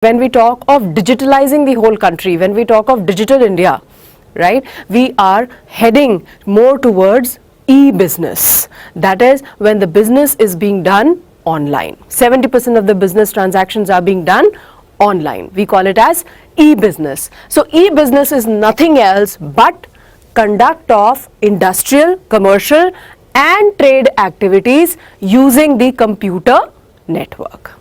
when we talk of digitalizing the whole country, when we talk of digital India, right, we are heading more towards e-business. That is when the business is being done online. 70% of the business transactions are being done online. We call it as e-business. So e-business is nothing else but conduct of industrial, commercial and trade activities using the computer network.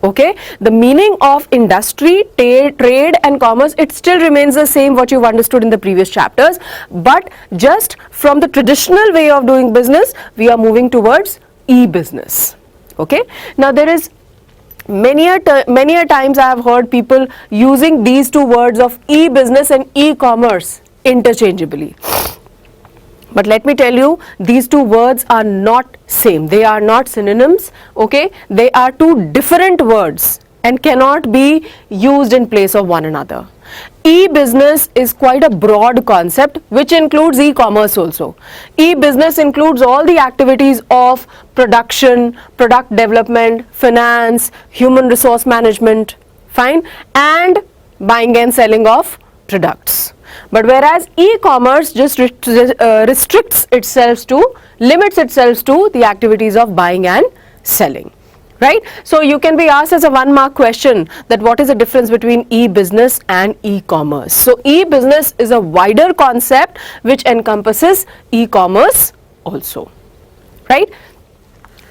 Okay, the meaning of industry, trade and commerce, it still remains the same what you've understood in the previous chapters, but just from the traditional way of doing business, we are moving towards e-business. Okay, now there is many a times I have heard people using these two words of e-business and e-commerce interchangeably. But let me tell you, these two words are not same. They are not synonyms, okay? They are two different words and cannot be used in place of one another. E-business is quite a broad concept which includes e-commerce also. E-business includes all the activities of production, product development, finance, human resource management, fine, and buying and selling of products. But whereas e-commerce just restricts itself to, limits itself to the activities of buying and selling, right? So you can be asked as a 1-mark question that what is the difference between e-business and e-commerce. So e-business is a wider concept which encompasses e-commerce also, right?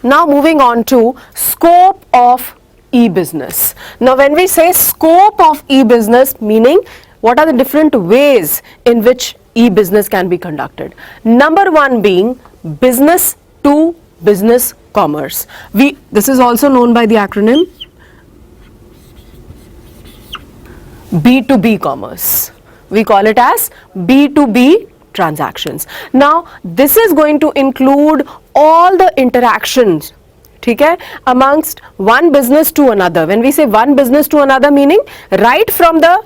Now moving on to scope of e-business. Now when we say scope of e-business, meaning what are the different ways in which e-business can be conducted? Number one being business to business commerce. This is also known by the acronym B2B commerce. We call it as B2B transactions. Now this is going to include all the interactions, okay, amongst one business to another. When we say one business to another, meaning right from the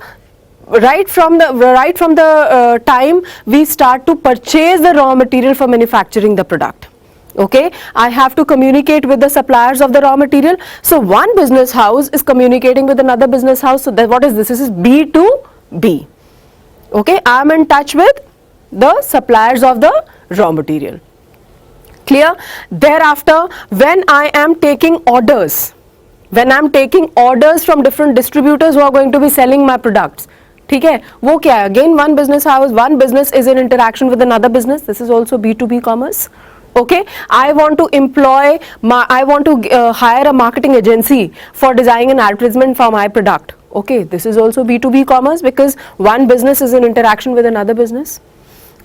time we start to purchase the raw material for manufacturing the product. Okay, I have to communicate with the suppliers of the raw material. So one business house is communicating with another business house. So that what is this? This is B2B. Okay, I am in touch with the suppliers of the raw material. Clear? Thereafter, when I am taking orders from different distributors who are going to be selling my products, ठीक है, वो क्या है? Again one business house, one business is in interaction with another business. This is also B2B commerce. Okay, I want to hire a marketing agency for designing an advertisement for my product. Okay, this is also B2B commerce because one business is in interaction with another business.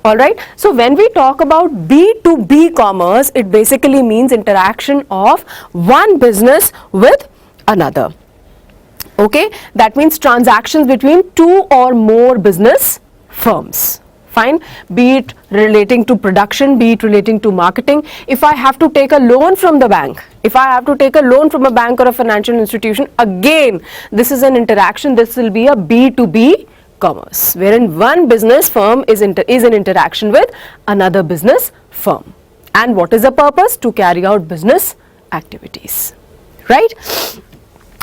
Alright, so when we talk about B2B commerce, it basically means interaction of one business with another. Okay, that means transactions between two or more business firms. Fine, be it relating to production, be it relating to marketing. If I have to take a loan from the bank, if I have to take a loan from a bank or a financial institution, again, this is an interaction. This will be a B2B commerce, wherein one business firm is in interaction with another business firm. And what is the purpose? To carry out business activities, right?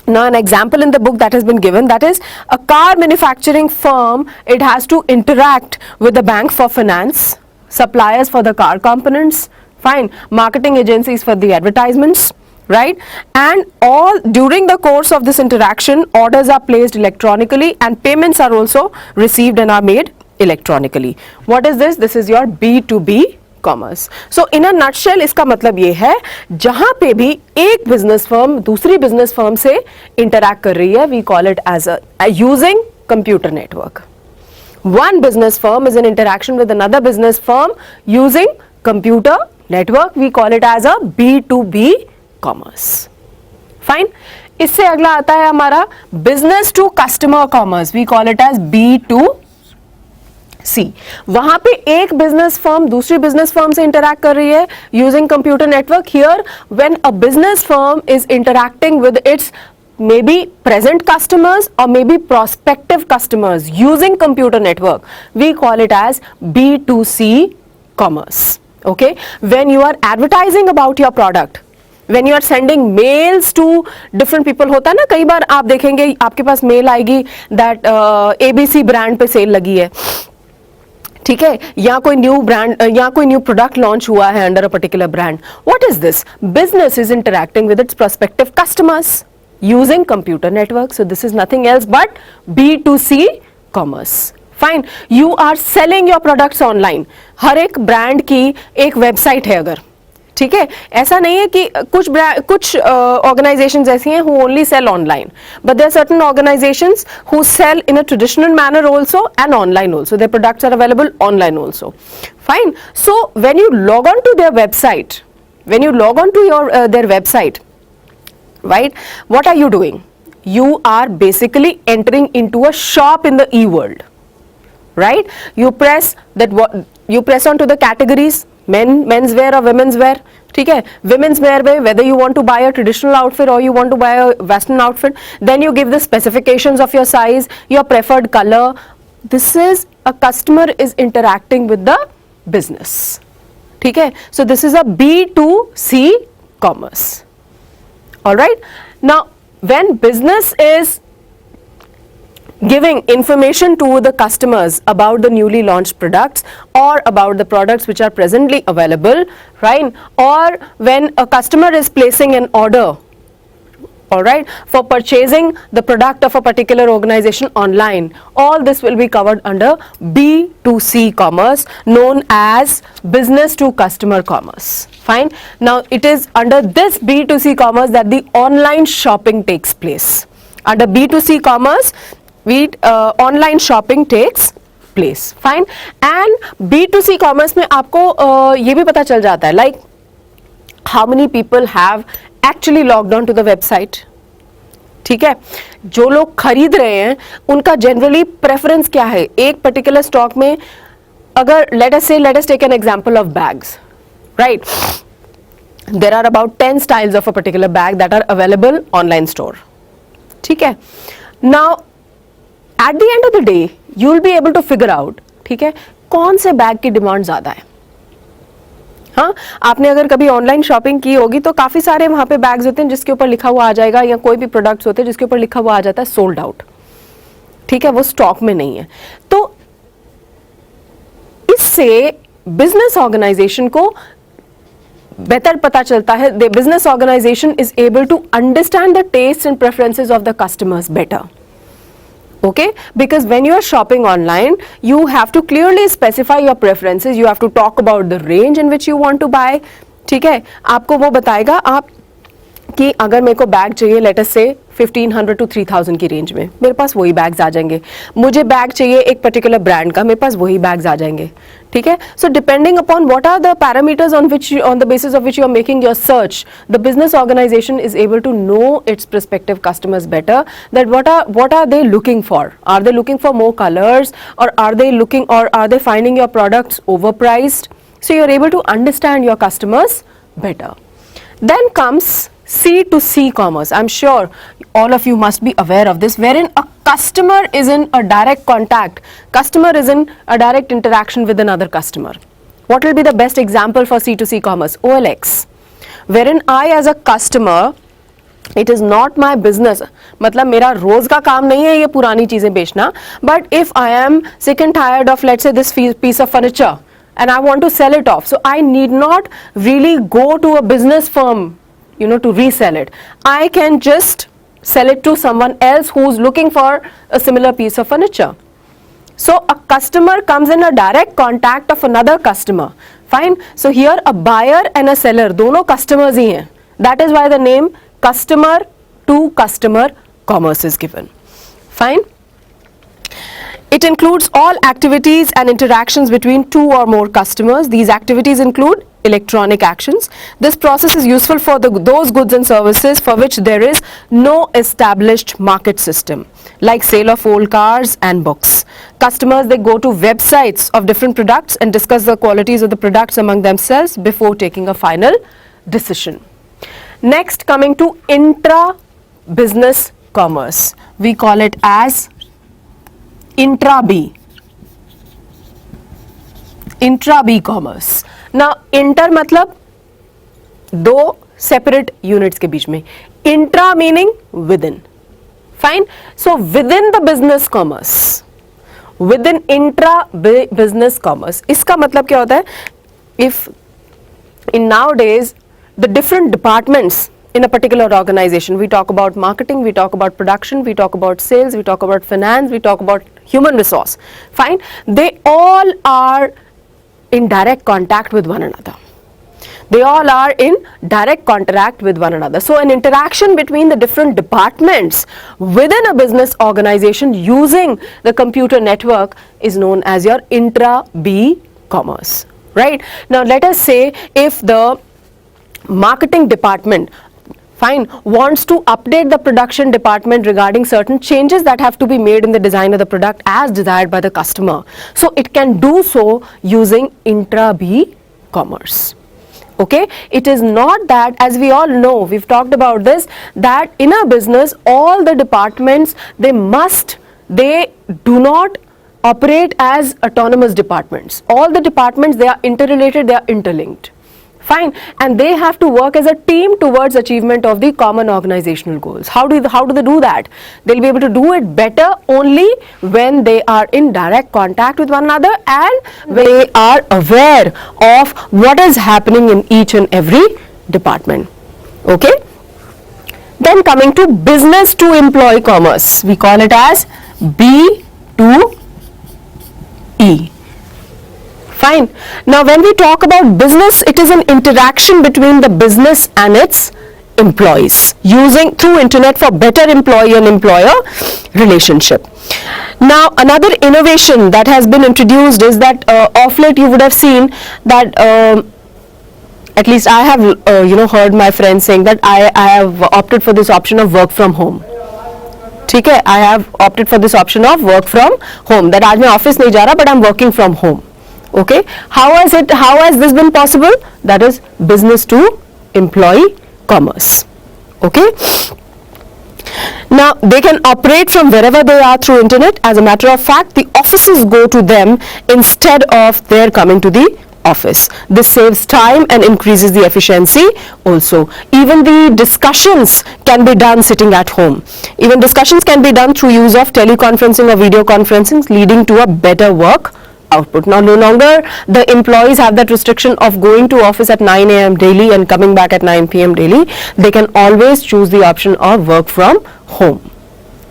Now an example in the book that has been given, that is a car manufacturing firm, it has to interact with the bank for finance, suppliers for the car components, fine, marketing agencies for the advertisements, right? And all during the course of this interaction, orders are placed electronically and payments are also received and are made electronically. What is this? This is your B2B commerce. So in a nutshell, इसका मतलब ये है जहाँ पे भी एक business firm दूसरी business firm से interact कर रही है, we call it as using computer network. One business firm is in interaction with another business firm using computer network. We call it as a B2B commerce. Fine. इससे अगला आता है हमारा business to customer commerce. We call it as B2C. वहां पे एक business firm दूसरी business firm से इंटरैक्ट कर रही है using computer network. Here when a business firm is interacting with its maybe present customers or maybe prospective customers using computer network, we call it as B2C commerce. Okay, when you are advertising about your product, when you are sending mails to different people, होता है ना, कई बार आप देखेंगे आपके पास mail आएगी that ABC brand पे cell लगी है, ठीक है, या कोई न्यू ब्रांड या कोई न्यू प्रोडक्ट लॉन्च हुआ है under a particular brand. What is this? Business is interacting with its prospective customers using computer network. So this is nothing else but B2C commerce. Fine. You are selling your products online. हर एक brand की एक website है अगर, ठीक है, ऐसा नहीं है कि कुछ ऑर्गेनाइजेशंस ऐसी हैं who only sell online, but there are certain organizations who sell in a traditional manner also and online also. Their products are available online also. Fine. So when you log on to their website, their website, right, what are you doing? You are basically entering into a shop in the e-world, right? You press onto the categories, men's wear or women's wear, ठीक है, women's wear में whether you want to buy a traditional outfit or you want to buy a western outfit, then you give the specifications of your size, your preferred color. This is a customer is interacting with the business, ठीक है. So this is a B2C commerce. All right. Now, when business is giving information to the customers about the newly launched products or about the products which are presently available, right? Or when a customer is placing an order, all right, for purchasing the product of a particular organization online, all this will be covered under B2C commerce, known as business to customer commerce. Fine. Now it is under this B2C commerce that the online shopping takes place. Under B2C commerce, online shopping takes place. Fine. And B2C commerce में आपको ये भी पता चल जाता है, like how many people have actually logged on to the website. ठीक है, जो लोग खरीद रहे हैं उनका जनरली प्रेफरेंस क्या है एक पर्टिकुलर स्टॉक में. अगर let us take an example of bags, right? There are about 10 styles of a particular bag that are available online store. ठीक है. Now at the end of the day you will be able to figure out, ठीक है, कौन से bag की demand ज्यादा है. हाँ, आपने अगर कभी ऑनलाइन शॉपिंग की होगी तो काफी सारे वहां पे बैग्स होते हैं जिसके ऊपर लिखा हुआ आ जाएगा, या कोई भी प्रोडक्ट्स होते हैं जिसके ऊपर लिखा हुआ आ जाता है सोल्ड आउट, ठीक है, वो स्टॉक में नहीं है. तो इससे बिजनेस ऑर्गेनाइजेशन को बेहतर पता चलता है. The business organisation is able to understand the taste and preferences of the customers better. Okay, because when you are shopping online you have to clearly specify your preferences, you have to talk about the range in which you want to buy. ठीक है, आपको वो बताएगा आप कि अगर मेरे को बैग चाहिए लेट अस से 1500 to 3000 की रेंज में, मेरे पास वही बैग्स आ जाएंगे. मुझे बैग चाहिए एक पर्टिकुलर ब्रांड का, मेरे पास वही बैग्स आ जाएंगे. ठीक है. So depending upon what are the parameters on the basis of which you are making your search, the business organisation is able to know its prospective customers better, that what are they looking for? Are they looking for more colors, or are they finding your products overpriced? So you're able to understand your customers better. Then comes C2C commerce. I'm sure all of you must be aware of this, wherein a customer is in a direct contact. Customer is in a direct interaction with another customer. What will be the best example for C2C commerce? OLX. Wherein I as a customer, it is not my business. मतलब मेरा रोज का काम नहीं है ये पुरानी चीजें बेचना. But if I am sick and tired of, let's say, this piece of furniture and I want to sell it off, so I need not really go to a business firm, to resell it. I can just sell it to someone else who's looking for a similar piece of furniture. So a customer comes in a direct contact of another customer. Fine. So here a buyer and a seller, दोनों customers ही हैं. That is why the name customer to customer commerce is given. Fine. It includes all activities and interactions between two or more customers. These activities include electronic actions. This process is useful for those goods and services for which there is no established market system, like sale of old cars and books. Customers, they go to websites of different products and discuss the qualities of the products among themselves before taking a final decision. Next, coming to intra-business commerce. We call it as intra-B. Intra-B commerce. Now, inter मतलब दो separate units के बीच में. Intra meaning within. Fine. So within the business commerce, within intra business commerce, इसका मतलब क्या होता है? If in nowadays the different departments in a particular organization, we talk about marketing, we talk about production, we talk about sales, we talk about finance, we talk about human resource. Fine. They all are in direct contact with one another. They all are in direct contact with one another. So an interaction between the different departments within a business organization using the computer network is known as your intra-B commerce, right? Now let us say if the marketing department, fine, wants to update the production department regarding certain changes that have to be made in the design of the product as desired by the customer. So it can do so using intra-B commerce. Okay, it is not that, as we all know, we've talked about this, that in a business all the departments, they do not operate as autonomous departments. All the departments, they are interrelated, they are interlinked. Fine, and they have to work as a team towards achievement of the common organizational goals. How do they do that? They'll be able to do it better only when they are in direct contact with one another and they are aware of what is happening in each and every department. Okay? Then coming to business to employee commerce, we call it as B to E. Fine. Now when we talk about business, it is an interaction between the business and its employees using through internet for better employee and employer relationship. Now another innovation that has been introduced is that of late you would have seen that at least I have heard my friends saying that I have opted for this option of work from home. ठीक है, I have opted for this option of work from home, that आज मैं office नहीं जा रहा but I'm working from home. Okay, how has this been possible? That is business to employee commerce. Okay, now they can operate from wherever they are through internet. As a matter of fact, the offices go to them instead of their coming to the office. This saves time and increases the efficiency also. Even the discussions can be done sitting at home. Even discussions can be done through use of teleconferencing or video conferencing, leading to a better work output. Now no longer the employees have that restriction of going to office at 9 a.m. daily and coming back at 9 p.m. daily. They can always choose the option of work from home.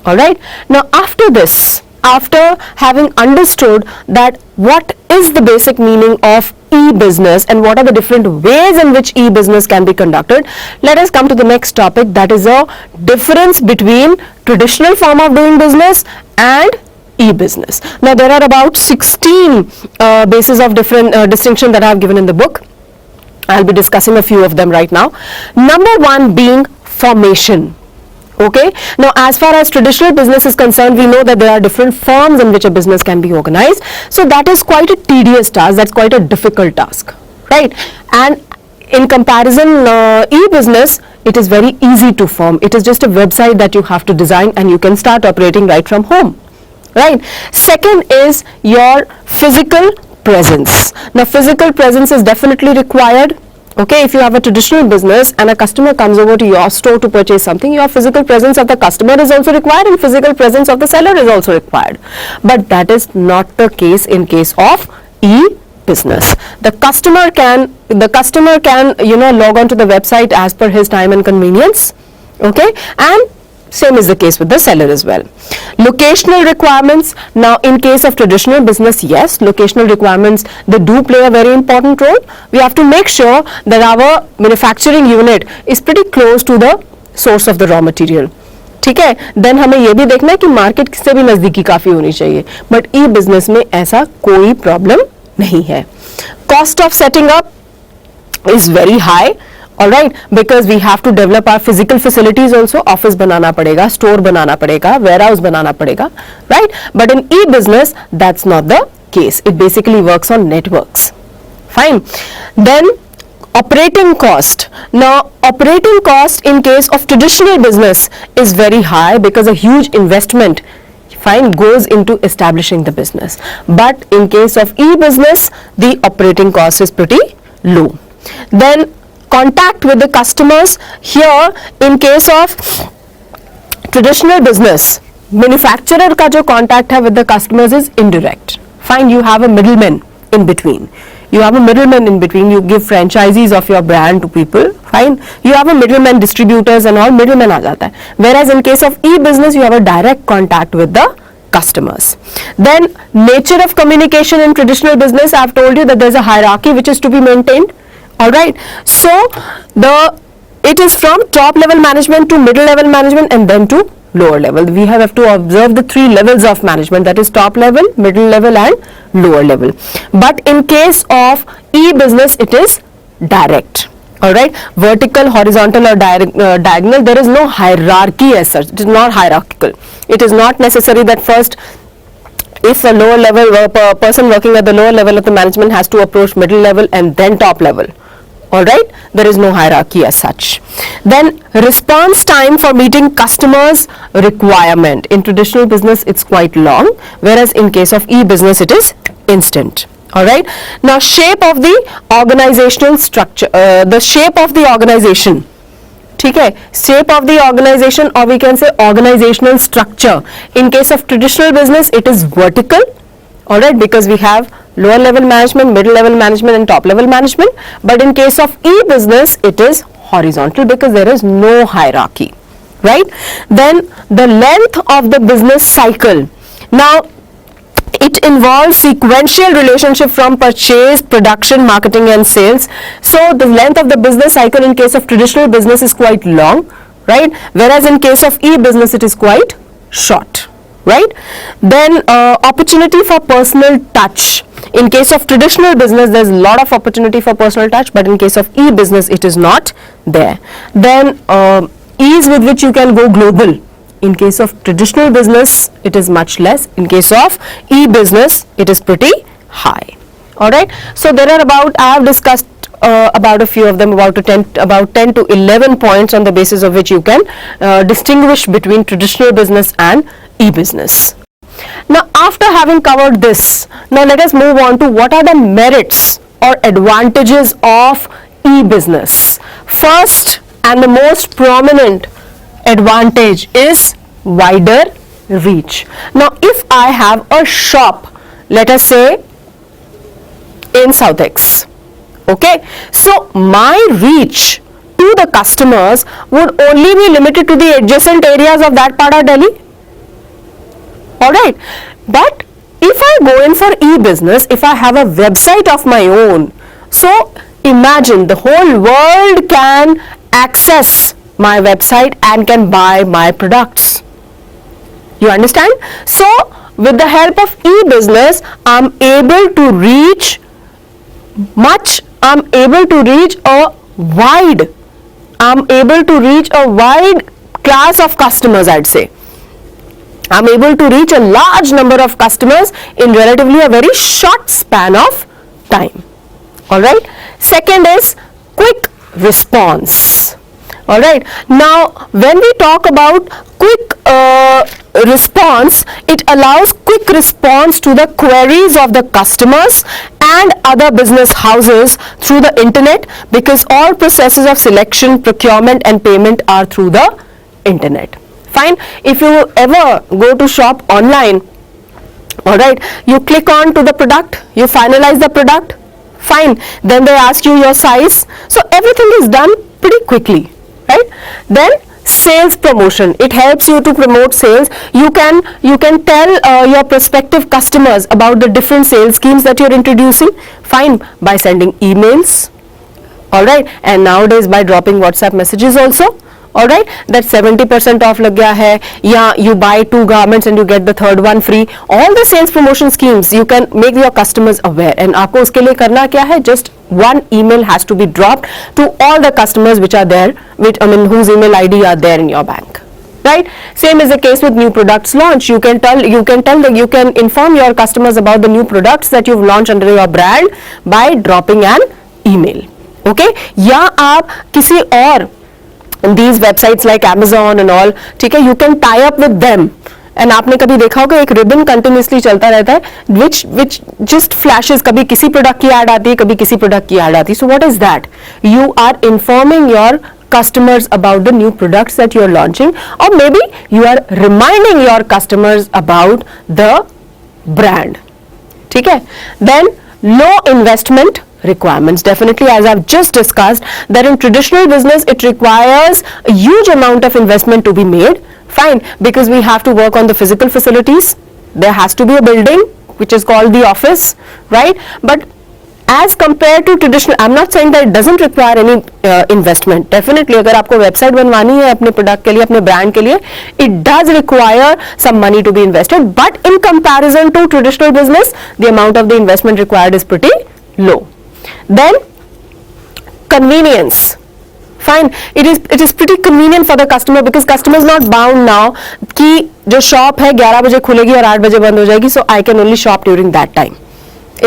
Alright. Now after this, after having understood that what is the basic meaning of e-business and what are the different ways in which e-business can be conducted, let us come to the next topic, that is a difference between traditional form of doing business and e-business. Now there are about 16 bases of different distinction that I have given in the book. I'll be discussing a few of them right now. Number one being formation. Okay, now as far as traditional business is concerned, we know that there are different forms in which a business can be organized. So that is quite a tedious task, that's quite a difficult task, right? And in comparison, e-business, it is very easy to form. It is just a website that you have to design and you can start operating right from home. Right. Second is your physical presence. Now physical presence is definitely required. Okay, if you have a traditional business and a customer comes over to your store to purchase something, your physical presence of the customer is also required and physical presence of the seller is also required. But that is not the case in case of e-business. The customer can log on to the website as per his time and convenience. Okay, and same is the case with the seller as well. Locational requirements. Now in case of traditional business, yes, locational requirements, they do play a very important role. We have to make sure that our manufacturing unit is pretty close to the source of the raw material. ठीक है, then हमें ये भी देखना है कि market से भी नजदीकी काफी होनी चाहिए, बट ई बिजनेस में ऐसा कोई प्रॉब्लम नहीं है. Cost of setting up is very high. Alright, because we have to develop our physical facilities also. Office banana padega, store banana padega, warehouse banana padega, right? But in e-business, that's not the case. It basically works on networks. Fine. Then operating cost. Now operating cost in case of traditional business is very high because a huge investment goes into establishing the business. But in case of e-business, the operating cost is pretty low. Then contact with the customers. Here in case of traditional business, manufacturer का जो contact है with the customers is indirect. Fine, you have a middleman in between. You have a middleman in between. You give franchisees of your brand to people. Fine. You have a middleman, distributors and all. Middleman आ जाता है. Whereas in case of e-business, you have a direct contact with the customers. Then nature of communication in traditional business. I have told you that there is a hierarchy which is to be maintained. All right. So it is from top level management to middle level management and then to lower level. We have to observe the 3 levels of management, that is top level, middle level and lower level. But in case of e-business, it is direct. Alright, vertical, horizontal or diagonal, there is no hierarchy as such. It is not hierarchical. It is not necessary that first if a lower level person working at the lower level of the management has to approach middle level and then top level. Alright, there is no hierarchy as such. Then response time for meeting customers requirement. In traditional business it's quite long, whereas in case of e-business it is instant. Alright, now shape of the organizational structure, the shape of the organization. ठीक है, shape of the organization, or we can say organizational structure. In case of traditional business it is vertical. Alright, because we have lower level management, middle level management and top level management. But in case of e-business it is horizontal because there is no hierarchy, right? Then the length of the business cycle. Now it involves sequential relationship from purchase, production, marketing and sales. So the length of the business cycle in case of traditional business is quite long, right? Whereas in case of e-business it is quite short. Right? Then opportunity for personal touch. In case of traditional business, there is a lot of opportunity for personal touch, but in case of e-business, it is not there. Then ease with which you can go global. In case of traditional business, it is much less. In case of e-business, it is pretty high. Alright. So there are about, I have discussed about a few of them, about 10 to 11 points on the basis of which you can distinguish between traditional business and e-business. Now after having covered this, now let us move on to what are the merits or advantages of e-business. First and the most prominent advantage is wider reach. Now if I have a shop, let us say in South X, okay, so my reach to the customers would only be limited to the adjacent areas of that part of Delhi. Alright, but if I go in for e-business, if I have a website of my own, so imagine the whole world can access my website and can buy my products. You understand? So with the help of e-business, I'm able to reach a wide class of customers, I'd say. I'm able to reach a large number of customers in relatively a very short span of time. Alright. Second is quick response. Alright. Now when we talk about quick response, it allows quick response to the queries of the customers and other business houses through the internet, because all processes of selection, procurement and payment are through the internet. Fine. If you ever go to shop online, alright, you click on to the product, you finalize the product, fine, then they ask you your size, so everything is done pretty quickly, right? Then sales promotion, it helps you to promote sales. You can tell your prospective customers about the different sales schemes that you're introducing, fine, by sending emails, alright, and nowadays by dropping WhatsApp messages also. Alright, that 70% off lag gaya hai, yeah, you buy 2 garments and you get the third one free. All the sales promotion schemes you can make your customers aware, and aapko uske liye karna kya hai, just one email has to be dropped to all the customers which are there, whose email ID are there in your bank. Right? Same is the case with new products launch. You can inform your customers about the new products that you've launched under your brand by dropping an email. Okay? या आप किसी और these websites like Amazon and all, ठीक है, you can tie up with them and आपने कभी देखा होगा एक रिबन कंटिन्यूसली चलता रहता है विच जस्ट फ्लैशेस, कभी किसी प्रोडक्ट की ऐड आती है, कभी किसी प्रोडक्ट की ऐड आती है. So what is that? You are informing your customers about the new products that you are launching, or maybe you are reminding your customers about the brand. ठीक है? Then low investment requirements. Definitely, as I've just discussed, that in traditional business it requires a huge amount of investment to be made. Fine, because we have to work on the physical facilities. There has to be a building which is called the office, right? But as compared to traditional, I'm not saying that it doesn't require any investment. Definitely, अगर आपको website बनवानी है अपने product के लिए, अपने brand के लिए, it does require some money to be invested. But in comparison to traditional business, the amount of the investment required is pretty low. Then convenience. Fine, it is pretty convenient for the customer because customer is not bound now कि जो shop है 11 बजे खुलेगी और 8 बजे बंद हो जाएगी, so I can only shop during that time.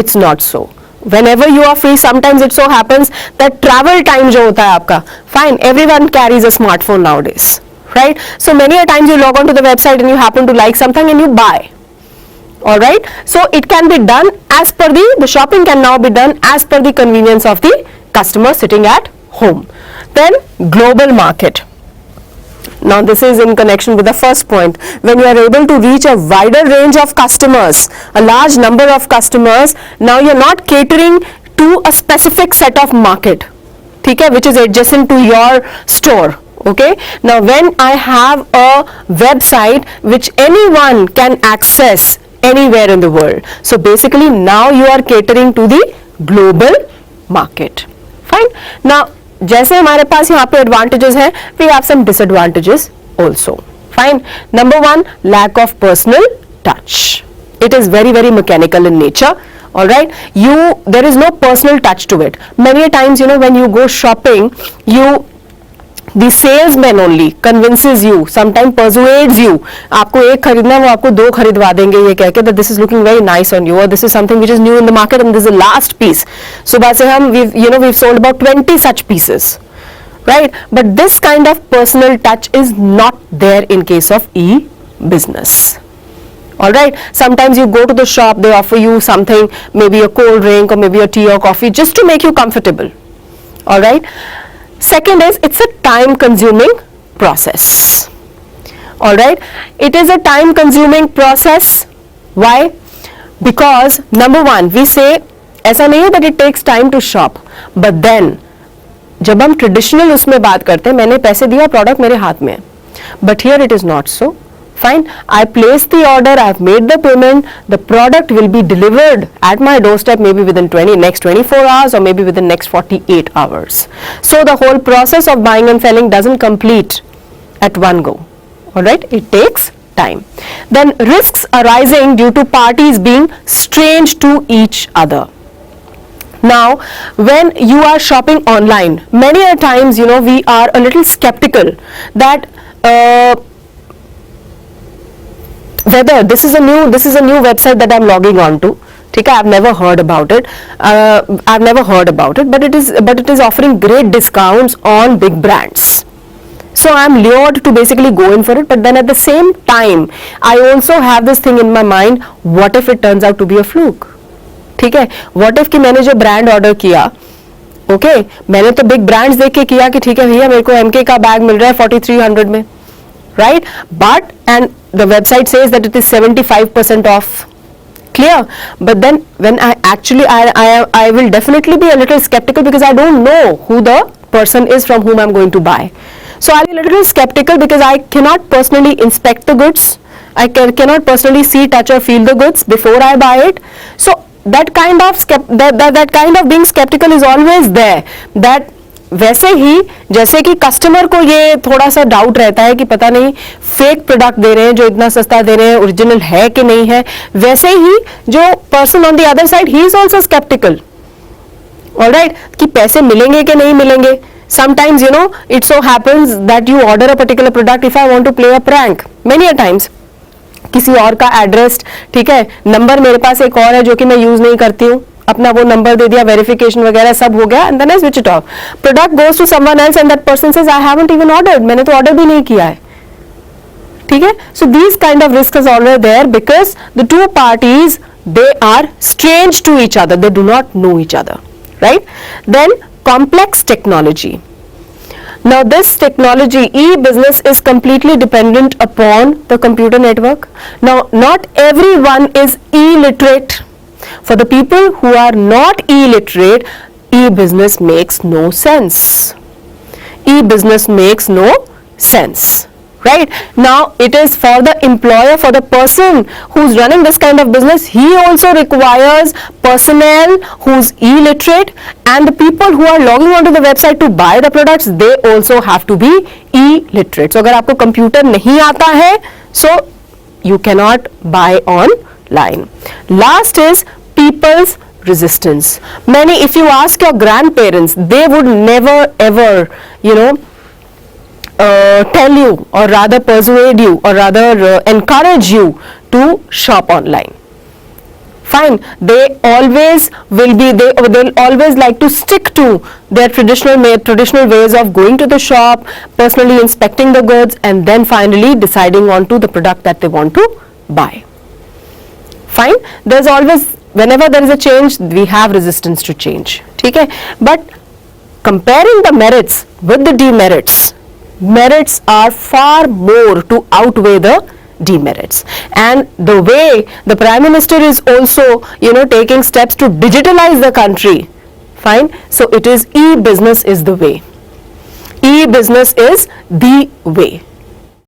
It's not so. Whenever you are free, sometimes it so happens that travel time जो होता है आपका, fine, everyone carries a smartphone nowadays, right? So many a times you log on to the website and you happen to like something and you buy. All right, so it can be done as per the shopping can now be done as per the convenience of the customer sitting at home. Then global market. Now this is in connection with the first point. When you are able to reach a wider range of customers, a large number of customers, now you're not catering to a specific set of market, ठीक है, which is adjacent to your store. Okay, now when I have a website which anyone can access anywhere in the world, so basically now you are catering to the global market. Fine. Now जैसे हमारे पास यहाँ पे advantages हैं, we have some disadvantages also. Fine. Number one, lack of personal touch. It is very, very mechanical in nature. All right. There is no personal touch to it. Many a times, when you go shopping, the salesman only convinces you, sometimes persuades you. आपको एक खरीदना है, वो आपको 2 खरीदवा देंगे ये कह के that this is looking very nice on you, or this is something which is new in the market and this is the last piece. सुबह से हम we've sold about 20 such pieces, right? But this kind of personal touch is not there in case of e-business. All right. Sometimes you go to the shop, they offer you something, maybe a cold drink or maybe a tea or coffee, just to make you comfortable. All right. Second is, it's a time consuming process. All right, it is a time consuming process. Why? Because number one, we say ऐसा नहीं है that it takes time to shop, but then जब हम traditional उसमें बात करते हैं, मैंने पैसे दिया, प्रोडक्ट मेरे हाथ में है, but here it is not so. Fine, I placed the order, I have made the payment, the product will be delivered at my doorstep maybe within next 24 hours or maybe within next 48 hours. So the whole process of buying and selling doesn't complete at one go. All right, it takes time. Then risks arising due to parties being strange to each other. Now, when you are shopping online, many a times, we are a little skeptical that whether this is a new website that I'm logging on to. ठीक है, I've never heard about it. But it is offering great discounts on big brands. So I'm lured to basically go in for it. But then at the same time, I also have this thing in my mind: what if it turns out to be a fluke? ठीक है, what if कि मैंने जो brand order किया, मैंने तो big brands देख के किया कि ठीक है भैया मेरे को MK का बैग मिल रहा है 4300 में, right? But and the website says that it is 75% off. Clear? But then when I will definitely be a little skeptical because I don't know who the person is from whom I'm going to buy. So I'll be a little skeptical because I cannot personally inspect the goods. I cannot personally see, touch or feel the goods before I buy it. So that kind of being skeptical is always there. That वैसे ही जैसे कि customer को ये थोड़ा सा doubt रहता है कि पता नहीं फेक प्रोडक्ट दे रहे हैं जो इतना सस्ता दे रहे हैं, ओरिजिनल है कि नहीं है, वैसे ही जो person on the other side he is also sceptical. Alright, कि पैसे मिलेंगे कि नहीं मिलेंगे. Sometimes it so happens that you order a particular product. If I want to play a prank, many a times किसी और का एड्रेस, ठीक है, नंबर मेरे पास एक और है जो कि मैं यूज नहीं करती हूँ, अपना वो नंबर दे दिया, वेरिफिकेशन वगैरह सब हो गया, and then I switch it off. Product goes to someone else and that person says I haven't even ordered. मैंने तो ऑर्डर भी नहीं किया है. ठीक है. So these kind of risks are already there because the two parties, they are strange to each other, they do not know each other, right? Then complex technology. Now this technology, e-business, is completely dependent upon the computer network. Now not everyone is illiterate. For the people who are not illiterate, e-business makes no sense. E-business makes no sense. Right? Now it is for the employer, for the person who's running this kind of business, he also requires personnel who's illiterate, and the people who are logging onto the website to buy the products, they also have to be illiterate. So अगर आपको computer नहीं आता है, so you cannot buy online. Last is people's resistance. Many, if you ask your grandparents, they would never ever, tell you, or rather persuade you, or rather encourage you to shop online. Fine, they always will be, they'll always like to stick to their traditional ways of going to the shop, personally inspecting the goods, and then finally deciding on to the product that they want to buy. Fine, there's always, whenever there is a change, we have resistance to change. Okay, but comparing the merits with the demerits, merits are far more to outweigh the demerits. And the way the Prime Minister is also, taking steps to digitalize the country, fine, so it is e-business is the way. E-business is the way.